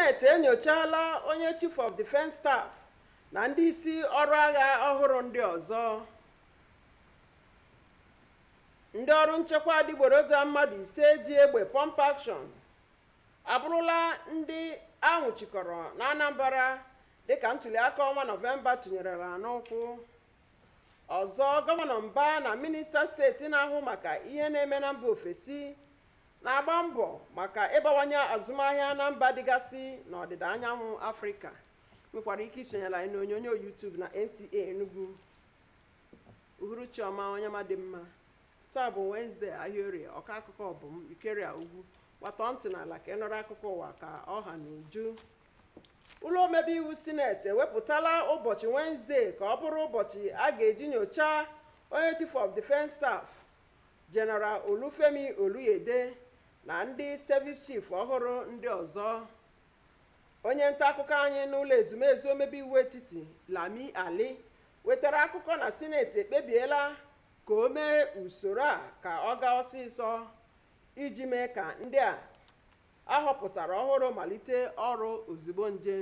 Sineti enyochala onye Chief of Defence Staff na ndị isi ọrụ agha ọhụrụ ndị ọzọ. Ndị ọrụ nchekwa adịgboroja mmadụ 5 ji egbe pump action abụrụla ndị anwụchikọrọ na Anambra dịka ntụliaka ọnwa Nọvemba tụnyerela n'ụkwụ. Ọzọ, Gọvanọ Mba na Minista steeti na-ahụ maka ihe na-eme na mba ofesi na-agba mbọ maka ịbawanye azụmahịa na mba dịgasị n'ọdịda anyanwụ Afrịka. Nwekwara ike isonyela anyị n'onyonyo YouTube na Nta Enugu. Uhuruchi ọma, onye ma dị mma. Taa bụ Wednesday, Ahịaorie. Ọka akụkọ bụ m, Ikeria Ugwu. Gbata ntị n'ala ka ị nụrụ akụkọ ụwa ka ọha na uju. Ụlọ omebe iwu Sineti ewepụtala ụbọchị Wednesday ka ọ bụrụ ụbọchị a ga-eji nyochaa onye Chief of Defence Staff General Olufemi Oluyede na ndị Service Chief ọhụrụ ndị ọzọ. Onye nta akụkọ anyị n'ụlọ ezumezu omebe iwu etiti Lami Ali wetara akụkọ na Sineti ekpebiela ka o mee usoro a ka ọ gaa ọsịsọ iji mee ka ndị a ahọpụtara ọhụrụ malite ọrụ ozugbo nje.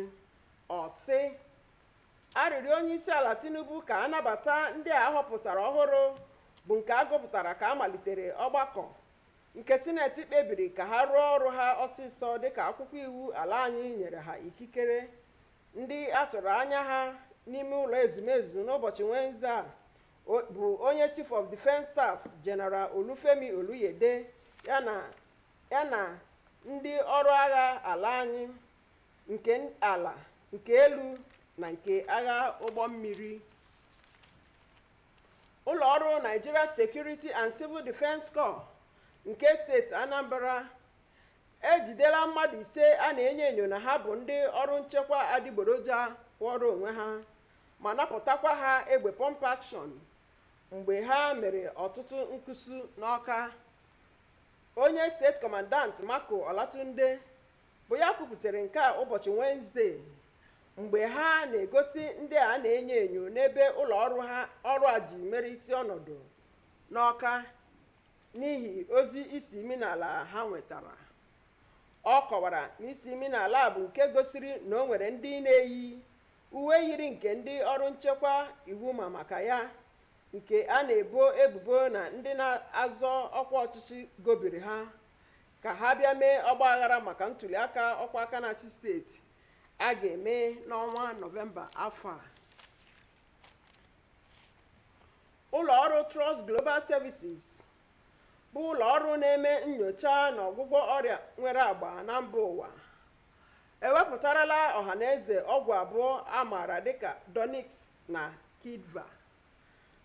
Ọ sị, arịrịọ onye isi ala Tinubu ka a nabata ndị a ahọpụtara ọhụrụ bụ nke a gụpụtara ka a malitere ọgbakọ nke Sineti kpebiri ka ha rụọ ọrụ ha ọsịsọ dịka akwụkwọ iwu ala anyị nyere ha ikikere. Ndị a tụrụ anya ha n'ime ụlọ ezumezu n'ụbọchị Wednesday a bụ onye Chief of Defence Staff General Olufemi Oluyede ya na ndị ọrụ agha ala anyị nke ala, nke elu na nke agha ụgbọ mmiri. Ụlọ ọrụ Nigeria Security and Civil Defence Corps nke steeti Anambra ejidela mmadụ 5 a na-enyo enyo na ha bụ ndị ọrụ nchekwa adịgboroja kwụọrọ onwe ha ma napụtakwa ha egbe pump action mgbe ha mere ọtụtụ nkụsu n'Ọka. Onye steeti kọmandant Mako Olatunde bụ ya kwupụtara nke a ụbọchị Wednesday mgbe ha na-egosi ndị a na-enyo enyo n'ebe ụlọ ọrụ a ji mere isi ọnọdụ n'Ọka n'ihi ozi isi imi n'ala ha nwetara. Ọ kọwara na isi imi n'ala bụ nke gosiri na o nwere ndị na-eyi uwe yiri nke ndị ọrụ nchekwa iwu ma maka ya, nke a na-ebo ebubo na ndị na-azọ ọkwa ọchịchị gobiri ha ka ha bịa mee ọgbaghara maka ntụliaka ọkwa aka na-achị steeti a ga-eme n'ọnwa Nọvemba afọ a. Ụlọ ọrụ Trust Global Services bụ ụlọ ọrụ na-eme nnyocha na ọgwụgwọ ọrịa nwere agba na mba ụwa ewepụtarala ọhaneze ọgwụ abụọ a maara dịka Donix na Kidva.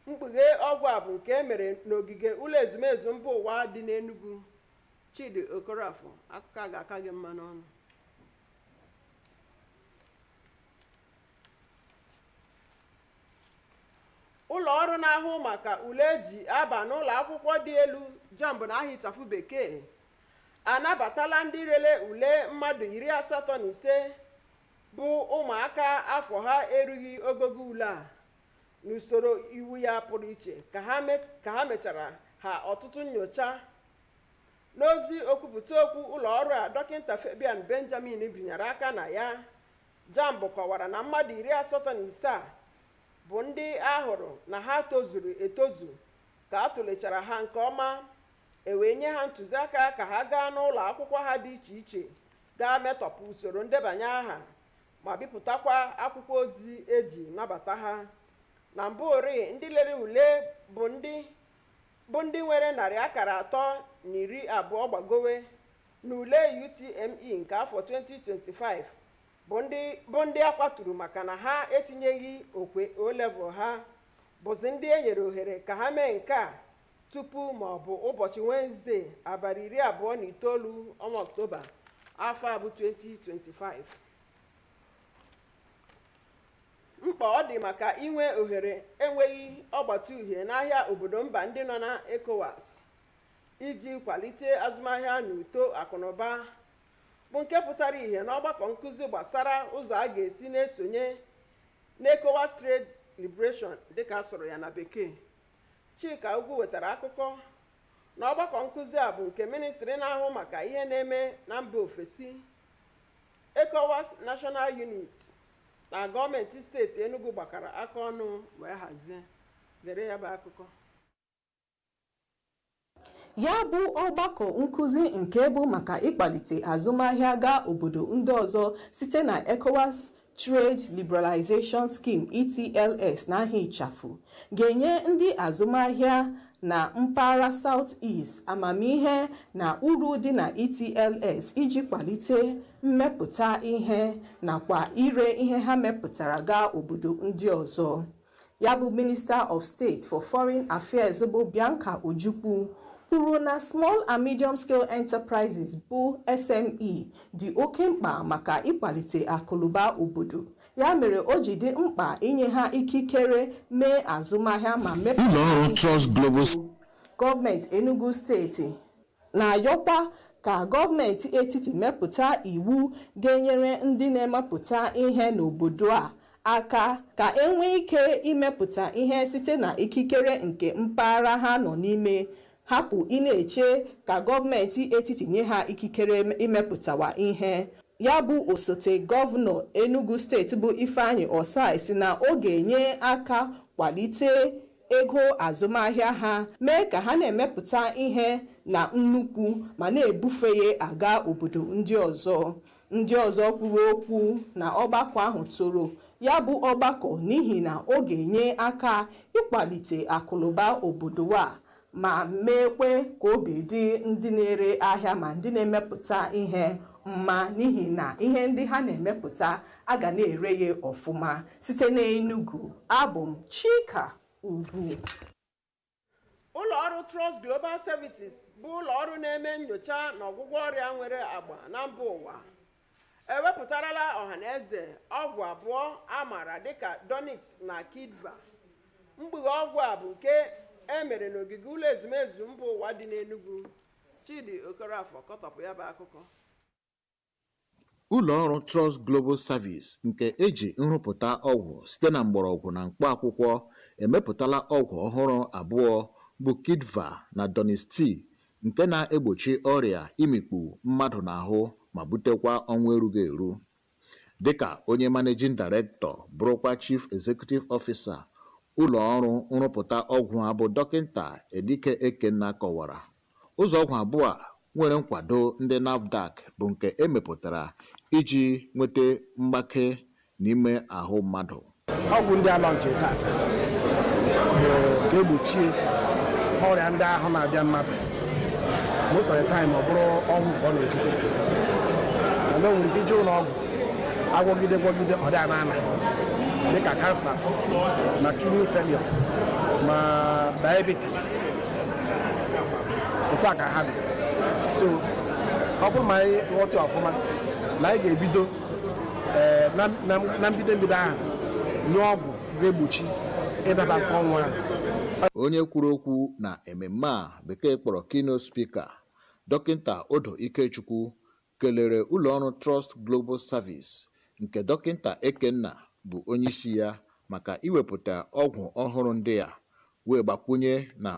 Mkpughe ọgwụ a bụ nke emere n'ogige ụlọ ezumezu mba ụwa dị n'Enugu. Chidi Okorafọ, akụkọ a ga-aka gị mma n'ọnụ. Ụlọ ọrụ na-ahụ maka ule eji aba n'ụlọ akwụkwọ dị elu JAMB na aha ịchafụ bekee anabatala ndị rere ule mmadụ 85 bụ ụmụaka afọ ha erughị ogogo ule a n'usoro iwu ya pụrụ iche ka ha mechara ha ọtụtụ nnyocha. N'ozi okwupụta okwu ụlọ ọrụ a Dọkịta Fabian Benjamin binyere aka na ya, JAMB kọwara na mmadụ 85 bụ ndị ahụrụ na ha tozuru etozu ka a tụlechara ha nke ọma wee nye ha ntụziaka ka ha gaa n'ụlọ akwụkwọ ha dị iche iche gaa metọpụ usoro ndebanye aha ma bipụtakwa akwụkwọ ozi eji nabata ha. Na mbụ ori, ndị lere ule bụ ndị nwere narị akara 320 gbagowe n'ule UTME nke afọ 2025 bụ ndị a kwaturu maka na ha etinyeghị okwe O-level ha, bụzi ndị e nyere ohere ka ha mee nke a tupu ma ọ bụ ụbọchị Wednesday abalị 29 ọnwa Ọktoba afọ a bụ 2025. Mkpa ọ dị maka inwe ohere enweghị ọgbata uhie n'ahịa obodo mba ndị nọ na ECOWAS iji kwalite azụmahịa na uto akụnụba bụ nke pụtara ihe n'ọgbakọ nkụzi gbasara ụzọ a ga-esi na-esonye n'ECOWAS Trade Liberation dịka a sụrụ ya na bekee. Chika Ugwu wetara akụkọ na ọgbakọ nkụzi a bụ nke ministri na-ahụ maka ihe na-eme na mba ofesi ECOWAS National Unit na gọọmenti steeti Enugu gbakọrọ aka ọnụ wee hazie. Gere ya bụ akụkọ. Ya bụ ọgbakọ nkụzi nke bụ maka ịkpalite azụmahịa gaa obodo ndị ọzọ site na ECOWAS Trade Liberalization Scheme (ETLS) n'ahịa ịchafụ ga-enye ndị azụmahịa na mpaghara South East amamihe na uru dị na ETLS iji kwalite mmepụta ihe nakwa ire ihe ha mepụtara gaa obodo ndị ọzọ. Ya bụ Minister of State for Foreign Affairs bụ Bianca Ojukwu kwuru na Small and Medium Scale Enterprises bụ SME dị oke mkpa maka ịkwalite akụnụba obodo. Ya mere o ji dị mkpa inye ha ikikere mee azụmahịa ma mepụta. Gọọmenti Enugu steeti na-ayọkwa ka gọọmenti etiti mepụta iwu ga-enyere ndị na-emepụta ihe n'obodo a aka ka enwee ike imepụta ihe site na ikikere nke mpaghara ha nọ n'ime, hapụ ị na-eche ka gọọmenti etiti nye ha ikikere imepụtawa ihe. Ya bụ osote gọvanọ Enugu steeti bụ Ifeanyi Osai si na ọ ga-enye aka kwalite ego azụmahịa ha, mee ka ha na-emepụta ihe na nnukwu ma na-ebufe ya aga obodo ndị ọzọ. Ndị ọzọ kwuru okwu na ọgbakọ ahụ toro ya bụ ọgbakọ n'ihi na ọ ga-enye aka ịkwalite akụnụba obodo a ma meekwe ka obi dị ndị na-ere ahịa ma ndị na-emepụta ihe mma, n'ihi na ihe ndị ha na-emepụta aga na-ere ya ọfụma. Site n'Enugu, abụ m Chika Ugwu. Ụlọ ọrụ Trust Global Services bụ ụlọ ọrụ na-eme nyocha na ọgwụgwọ ọrịa nwere agba na mba ụwa ewepụtarala ọhaneze ọgwụ abụọ a maara dịka Donix na Kidva. Mgbughe ọgwụ a bụ nke emere n'ogige ụlọ ezumezu mba ụwa dị n'Enugu. Chidi Okorafọ kọtọpụ ya bụ akụkọ. Ụlọ ọrụ Trust Global Service nke eji nrụpụta ọgwụ site na mgbọrọgwụ na mkpa akwụkwọ emepụtala ọgwụ ọhụrụ abụọ bụ Kidva na Donix nke na-egbochi ọrịa imikpu mmadụ n'ahụ ma butekwa ọnwụ erughị eru. Dịka onye Managing Director bụrụkwa Chief Executive Officer ụlọ ọrụ nrụpụta ọgwụ a bụ Dọkịnta Enugu kọwara, ụzọ ọgwụ abụọ a nwere nkwado ndị NAFDAC bụ nke emepụtara iji nweta mgbake n'ime ahụ mmadụ. Ọgwụ ndị ala nche tata ga-egbochi ọrịa ndị ahụ na-abịa mmadụ. Most of the time ọ bụrụ ọgwụ ọ na-ezute na nwere ike ije ụlọ ọgwụ agwọgide ọ dị ana dịka cancers ma kidney failure ma diabetes, otu a ka ha dị. So ọ bụrụ ma anyị ghọta ọfụma na anyị ga-ebido na mbido ahụ nye ọgwụ ga-egbochi ịdaba ọnwụ ahụ. Onye kwuru okwu na ememme a bekee kpọrọ keynote speaker Dọkịnta Odo Ikechukwu kelere ụlọ ọrụ Trust Global Service nke Dọkịnta Ekenna bụ onyeisi ya maka iwepụta ọgwụ ọhụrụ ndị a, wee gbakwunye na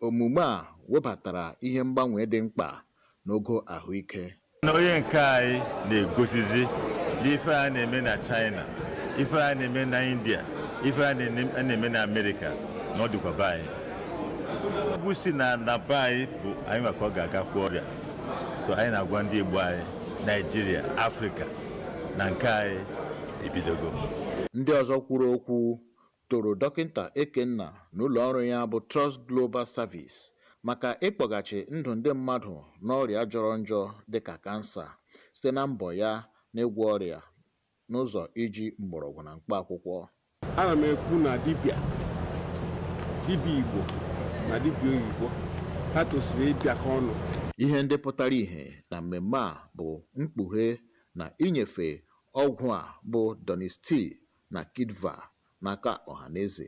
omume a webatara ihe mgbanwe dị mkpa n'ogo ahụike. Onye nke anyị na-egosizi ife a na-eme na China, ife a na-eme na India, ife a na-eme na America na ọ dịkwa be anyị. Ọgwụ si na be anyị bụ anyị maka ọ ga-agakwa ọrịa. So anyị na-agwa ndị Igbo anyị, Nigeria, Africa na nke anyị ebidogo. Ndị ọzọ kwuru okwu toro Dọkịnta Ekenna n'ụlọ ọrụ ya bụ Trust Global Service maka ịkpọghachi ndụ ndị mmadụ n'ọrịa jọrọ njọ dịka kansa site na mbọ ya n'ịgwọ ọrịa n'ụzọ iji mgbọrọgwụ na mkpa akwụkwọ. Ana m ekwu na dibịa Igbo na dibịa oyibo ha tosiri ịbịakọ ọnụ. Ihe ndị pụtara ihe na mmemme a bụ mkpughe na inyefe ọgwụ a bụ Donix na Kidva n'aka ọhaneze.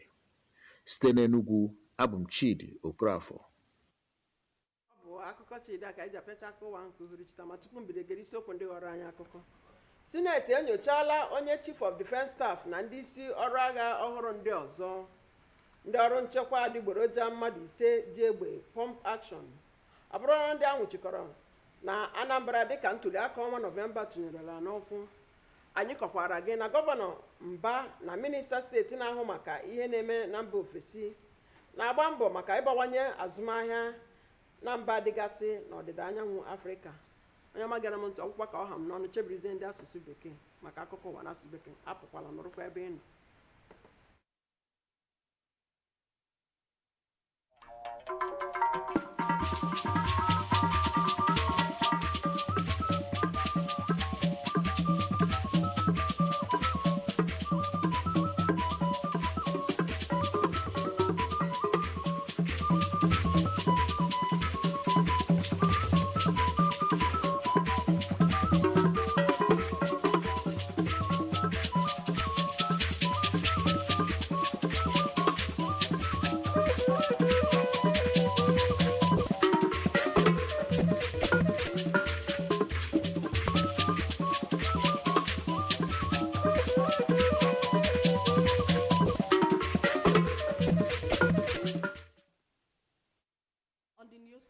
Site n'Enugu, abụ m Chidi Okorafọ. Ọ bụ akụkọ Chidi ka anyị ji apịacha aka ụwa nke uhuruchi ma tupu mbido gere isiokwu ndị ghọrọ anyị akụkọ. Sineti enyochala onye Chief of Defence Staff na ndị isi ọrụ agha ọhụrụ ndị ọzọ. Ndị ọrụ nchekwa adịgboroja mmadụ 5 ji egbe pump action abụrụ ndị ahụ chịkọrọ na Anambra dịka ntuli aka ọnwa Nọvemba tụnyerela n'ụkwụ. anyị kọkwara gị na gọvanọ Mba na minista steeti na-ahụ maka ihe na-eme na mba ofesi na-agba mbọ maka ịbawanye azụmahịa na mba dịgasị n'ọdịda anyanwụ Afrịka. Onye ọma gere m ntị ọkpụkpa ka ọ ha m n'ọnụ chebirizie ndị asụsụ bekee maka akụkọ ụwa n'asụsụ bekee apụkwala nọrọkwa ebe ị nọ.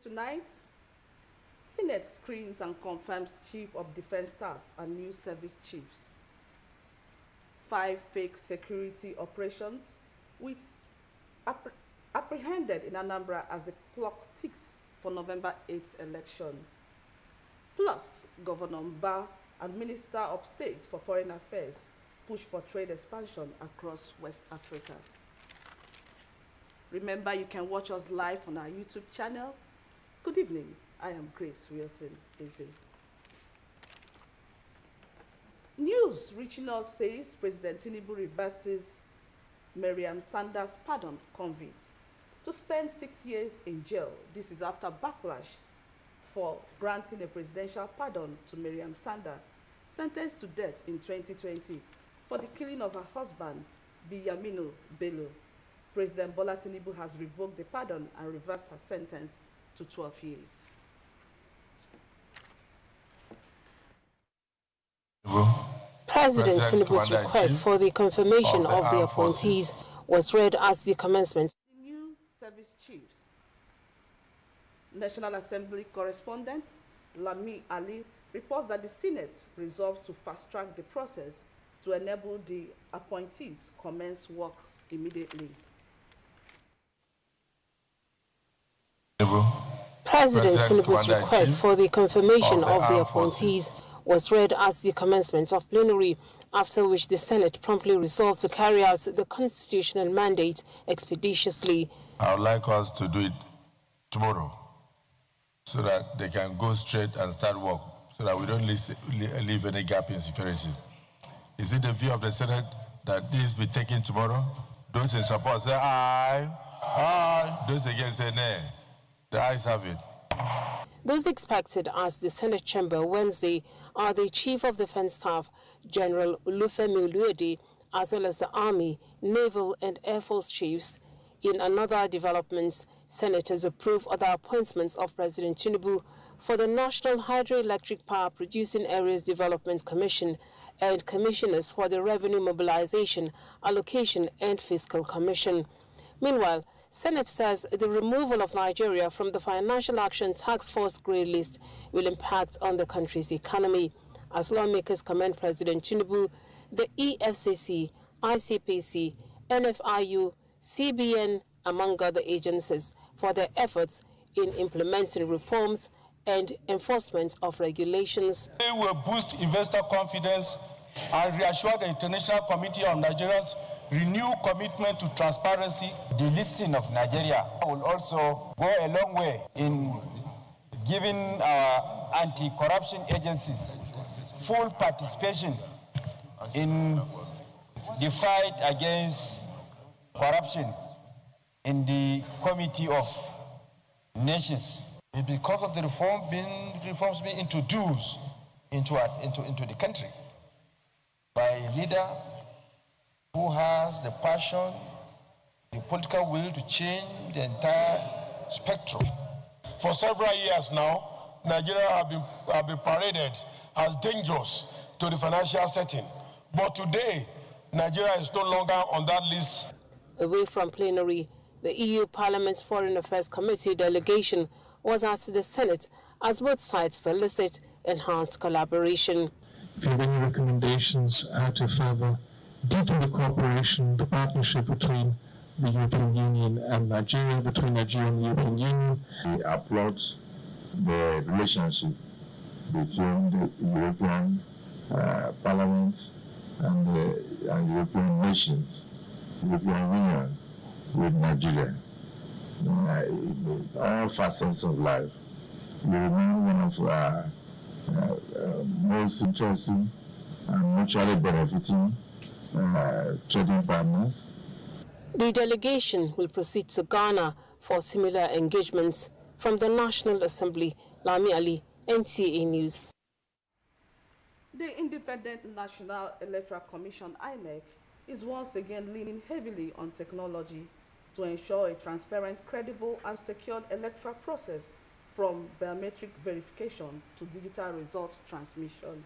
Tonight, Senate screens and confirms Chief of Defense Staff and new service chiefs. 5 fake security operations with apprehended in Anambra as the clock ticks for November 8th election. Plus, Governor Mba and Minister of State for Foreign Affairs push for trade expansion across West Africa. Remember, you can watch us live on our YouTube channel. Good evening. I am Grace Wilson Eze. News reaching us says President Tinubu reverses Miriam Sanders' pardon convict to spend 6 years in jail. This is after backlash for granting a presidential pardon to Miriam Sanders, sentenced to death in 2020 for the killing of her husband, Biyamino Bello. President Bola Tinubu has revoked the pardon and reversed her sentence to 12 years. President Tinubu's request for the confirmation of the appointees was read as the commencement. The new service chiefs. National Assembly correspondent Lami Ali reports that the Senate resolves to fast-track the process to enable the appointees commence work immediately. President Tinubu's request for the confirmation of the appointees was read as the commencement of plenary, after which the Senate promptly resolved to carry out the constitutional mandate expeditiously. I would like us to do it tomorrow so that they can go straight and start work, so that we don't leave any gap in security. Is it the view of the Senate that this be taken tomorrow? Those in support say aye, aye. Those against say nay. The ayes have it. Those expected as the Senate chamber Wednesday are the Chief of Defense Staff, General Olufemi Oluede, as well as the Army, Naval and Air Force chiefs. In another development, senators approve other appointments of President Tinubu for the National Hydroelectric Power Producing Areas Development Commission and commissioners for the Revenue Mobilization, Allocation and Fiscal Commission. Meanwhile, Senate says the removal of Nigeria from the Financial Action Task Force grey list will impact on the country's economy. As lawmakers commend President Tinubu, the EFCC, ICPC, NFIU, CBN, among other agencies, for their efforts in implementing reforms and enforcement of regulations. They will boost investor confidence and reassure the International Committee on Nigeria's renewed commitment to transparency. The listing of Nigeria will also go a long way in giving our anti-corruption agencies full participation in the fight against corruption in the Committee of Nations. Because of the reforms being introduced into the country by a leader who has the passion, the political will to change the entire spectrum. For several years now, Nigeria have been paraded as dangerous to the financial setting. But today, Nigeria is no longer on that list. Away from plenary, the EU Parliament's Foreign Affairs Committee delegation was at the Senate as both sides solicit enhanced collaboration. if you have any recommendations how to further deepen the cooperation, the partnership between the European Union and Nigeria, between Nigeria and the European Union. We applaud the relationship between the European Parliament and the European nations, European Union with Nigeria. In all facets of life, we remain one of our most interesting and mutually benefiting trading partners. The delegation will proceed to Ghana for similar engagements. From the National Assembly, Lami Ali, NTA News. The Independent National Electoral Commission, INEC, is once again leaning heavily on technology to ensure a transparent, credible, and secured electoral process from biometric verification to digital results transmission.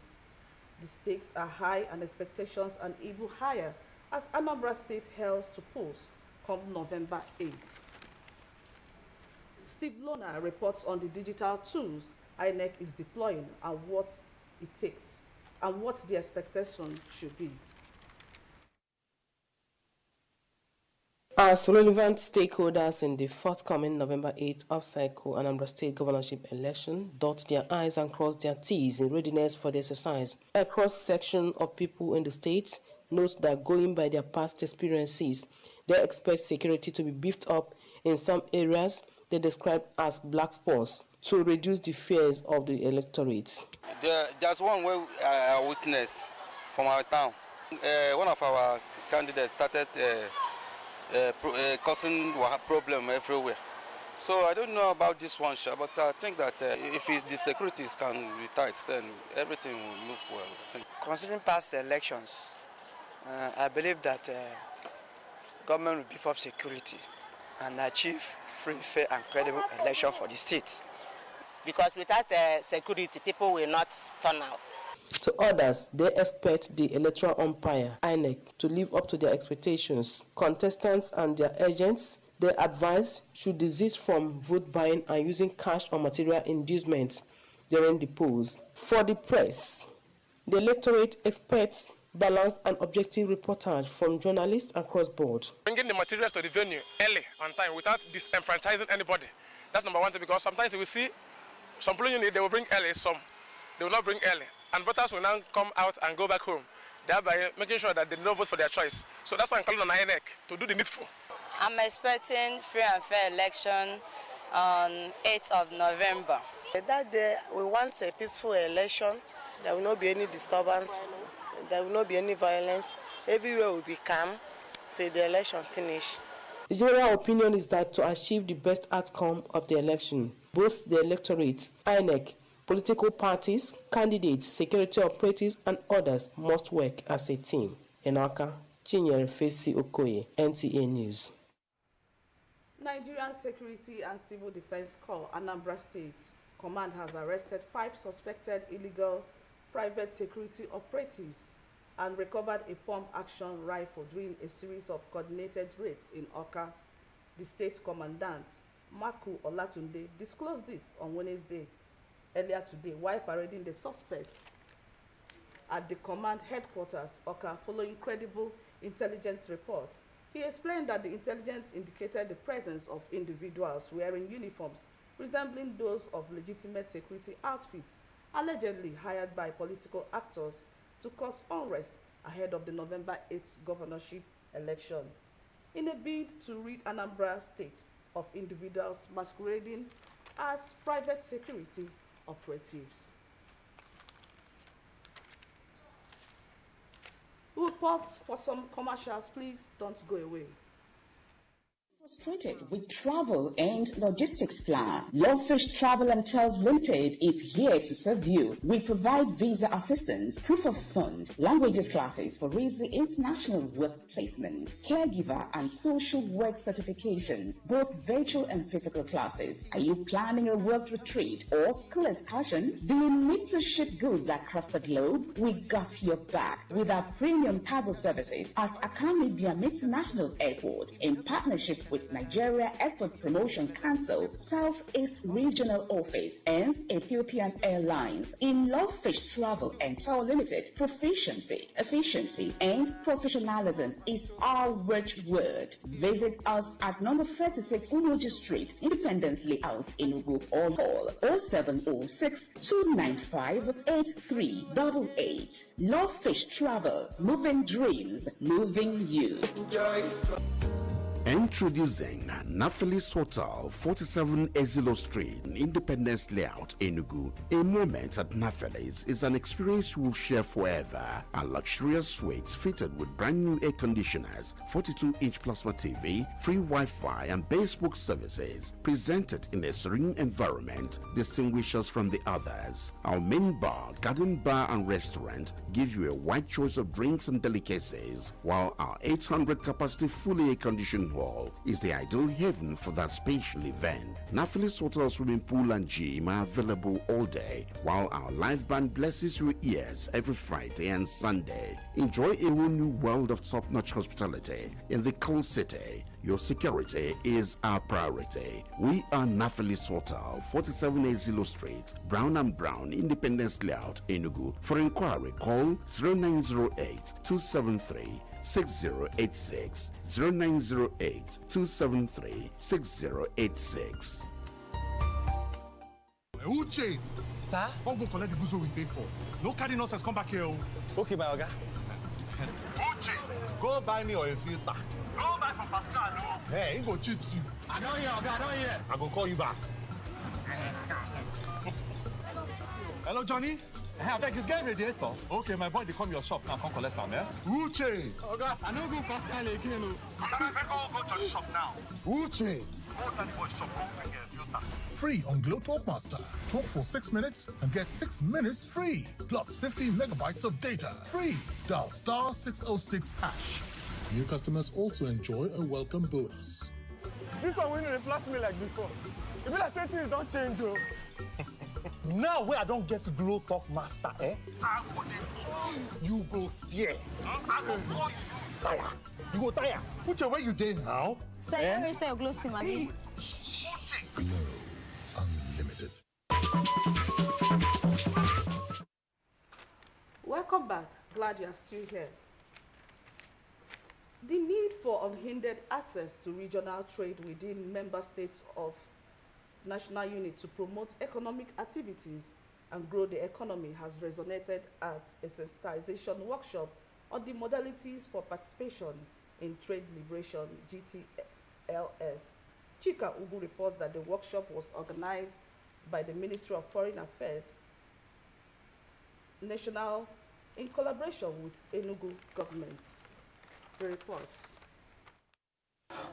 The stakes are high and expectations are even higher as Anambra State hails to polls come November 8th. Steve Lona reports on the digital tools INEC is deploying and what it takes and what the expectation should be. As relevant stakeholders in the forthcoming November 8th off-cycle Anambra State governorship election dot their I's and cross their T's in readiness for the exercise, a cross-section of people in the state note that going by their past experiences, they expect security to be beefed up in some areas they describe as black spots to reduce the fears of the electorate. There's one where I witnessed from our town. One of our candidates started causing problem everywhere. So I don't know about this one, but I think that if the securities can be tight, then everything will move well. I think. Considering past elections, I believe that government will beef up security and achieve free, fair, and credible election for the state. Because without security, people will not turn out. To others, they expect the electoral umpire, INEC, to live up to their expectations. Contestants and their agents, they advise, should desist from vote buying and using cash or material inducements during the polls. For the press, the electorate expects balanced and objective reportage from journalists across board. Bringing the materials to the venue early, on time, without disenfranchising anybody. That's number one thing, because sometimes we see some polling units, they will bring early, some they will not bring early. And voters will now come out and go back home, thereby making sure that they don't vote for their choice. So that's why I'm calling on INEC to do the needful. I'm expecting free and fair election on 8th of November. That day, we want a peaceful election. There will not be any disturbance. There will not be any violence. Everywhere will be calm till the election finish. The general opinion is that to achieve the best outcome of the election, both the electorate, INEC, political parties, candidates, security operatives, and others must work as a team. Enaka, Chinyere Fesi Okoye, NTA News. Nigerian Security and Civil Defense Corps, Anambra State Command has arrested 5 suspected illegal private security operatives and recovered a pump-action rifle during a series of coordinated raids in Oka. The state commandant, Maku Olatunde, disclosed this on Wednesday earlier today while parading the suspects at the command headquarters, Oka, following credible intelligence reports. He explained that the intelligence indicated the presence of individuals wearing uniforms resembling those of legitimate security outfits allegedly hired by political actors to cause unrest ahead of the November 8th governorship election, in a bid to rid Anambra State of individuals masquerading as private security operatives. We'll pause for some commercials. Please don't go away. Frustrated with travel and logistics plan? Lovefish Travel and Tours Limited is here to serve you. We provide visa assistance, proof of funds, languages classes for easy international work placement, caregiver and social work certifications, both virtual and physical classes. Are you planning a work retreat or school excursion? Do you need to ship goods across the globe? We got your back with our premium cargo services at Akami Biam International Airport in partnership with Nigeria Export Promotion Council, Southeast Regional Office, and Ethiopian Airlines. In Love Fish Travel and Tour Limited, proficiency, efficiency, and professionalism is our watchword. Visit us at number 36 Umoji Street, Independence Layout, Enugu, or call 0706 295 8388. Love Fish Travel, moving dreams, moving you. Introducing Naphtali's Hotel, 47 Exilo Street, Independence Layout, Enugu. A moment at Naphtali's is an experience you will share forever. A luxurious suite fitted with brand new air conditioners, 42-inch plasma TV, free Wi-Fi, and basebook services. Presented in a serene environment, distinguish us from the others. Our main bar, garden bar, and restaurant give you a wide choice of drinks and delicacies, while our 800 capacity fully air-conditioned hall is the ideal haven for that special event. Naphtali's Hotel swimming pool and gym are available all day, while our live band blesses your ears every Friday and Sunday. Enjoy a whole new world of top-notch hospitality in the cool city. Your security is our priority. We are Naphtali's Hotel, 47 Exilo Street, Brown and Brown, Independence Layout, Enugu. For inquiry, call 0908-273-6086, 0908-273-6086. Uche! Sir? Come go collect the goods we pay for. No carry nonsense, come back here. Okay, my Oga. Uche! Go buy me oil filter. Go buy for Pascal, no? Hey, he go cheat you. I don't hear, Oga, I don't hear. I go call you back. Hello, Johnny? Hey, I beg you, get radiator. Okay, my boy, they come your shop now. Come collect them, eh? Uche! Oga, I don't go Pascal again. Go Johnny shop now. Uche! Go tell the boy shop, go bring a filter. Free on Glow Talk Master. Talk for 6 minutes and get 6 minutes free. Plus 15 megabytes of data. Free. Dial *606#. New customers also enjoy a welcome bonus. This one will not flash me like before. If I say things don't change, oh. Now where I don't get Glow Talk Master, eh? I go call you go fear. I go call you tire. You go tire. Put your where you there now. Sir, I register your Glow SIM again. Glow Unlimited. Welcome back. Glad you are still here. The need for unhindered access to regional trade within member states of national unit to promote economic activities and grow the economy has resonated at a sensitization workshop on the modalities for participation in trade liberation GTLS. Chika Ugu reports that the workshop was organized by the Ministry of Foreign Affairs National in collaboration with Enugu government. The report.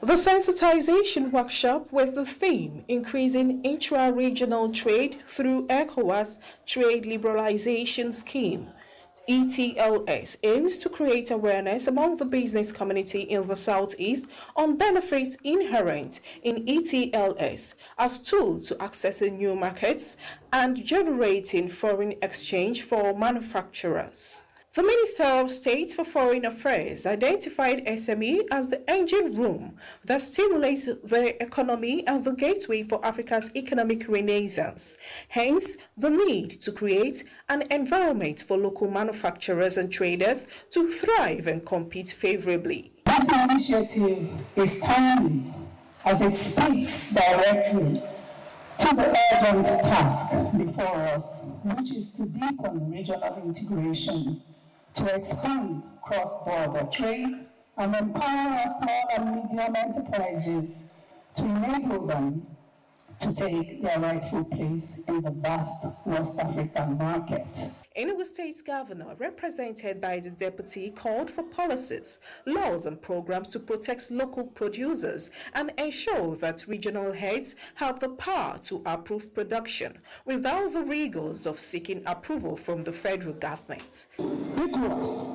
The sensitization workshop with the theme Increasing Intra-Regional Trade through ECOWAS Trade Liberalization Scheme ETLS aims to create awareness among the business community in the Southeast on benefits inherent in ETLS as tool to accessing new markets and generating foreign exchange for manufacturers. The Minister of State for Foreign Affairs identified SME as the engine room that stimulates the economy and the gateway for Africa's economic renaissance. Hence, the need to create an environment for local manufacturers and traders to thrive and compete favorably. This initiative is timely as it speaks directly to the urgent task before us, which is to deepen regional integration, to expand cross-border trade, and empower our small and medium enterprises to enable them to take their rightful place in the vast West African market. Enugu State's governor, represented by the deputy, called for policies, laws, and programs to protect local producers and ensure that regional heads have the power to approve production without the rigors of seeking approval from the federal government. ECOWAS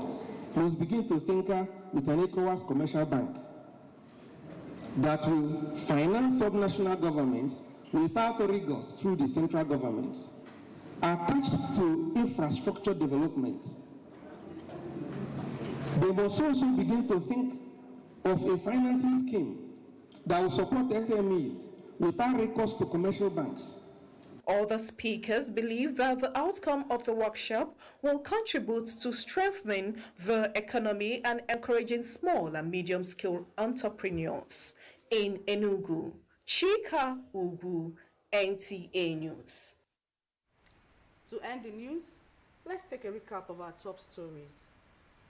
must begin to tinker with an ECOWAS commercial bank that will finance subnational governments without rigors through the central governments, attached to infrastructure development. They must also begin to think of a financing scheme that will support SMEs without recourse to commercial banks. Other speakers believe that the outcome of the workshop will contribute to strengthening the economy and encouraging small and medium-scale entrepreneurs. In Enugu, Chika Ugu, NTA News. To end the news, let's take a recap of our top stories.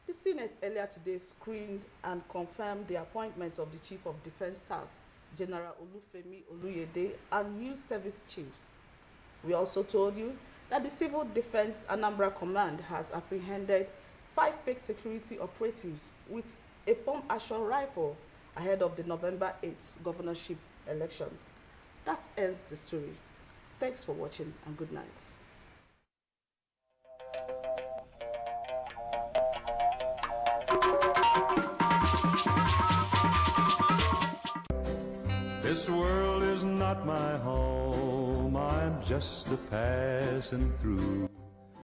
The Senate earlier today screened and confirmed the appointment of the Chief of Defense Staff, General Olufemi Oluyede, and new service chiefs. We also told you that the Civil Defense Anambra Command has apprehended 5 fake security operatives with a pump-action rifle ahead of the November 8th governorship election. That ends the story. Thanks for watching and good night. This world is not my home, I'm just a passing through.